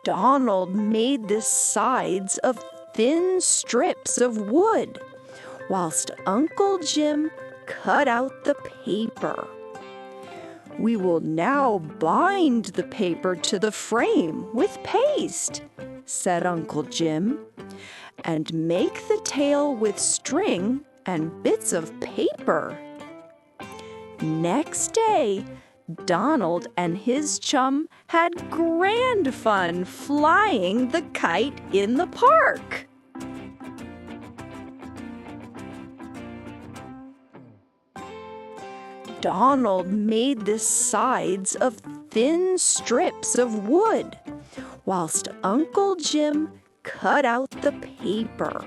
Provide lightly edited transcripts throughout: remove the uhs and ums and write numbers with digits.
Donald made the sides of thin strips of wood, whilst Uncle Jim cut out the paper. We will now bind the paper to the frame with paste, said Uncle Jim, and make the tail with string and bits of paper. Next day, Donald and his chum had grand fun flying the kite in the park. Donald made the sides of thin strips of wood, whilst Uncle Jim cut out the paper.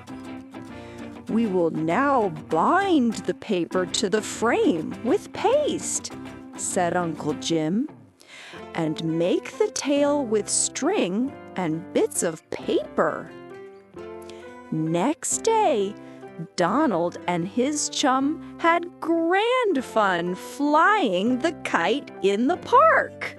We will now bind the paper to the frame with paste, said Uncle Jim, and make the tail with string and bits of paper. Next day, Donald and his chum had grand fun flying the kite in the park.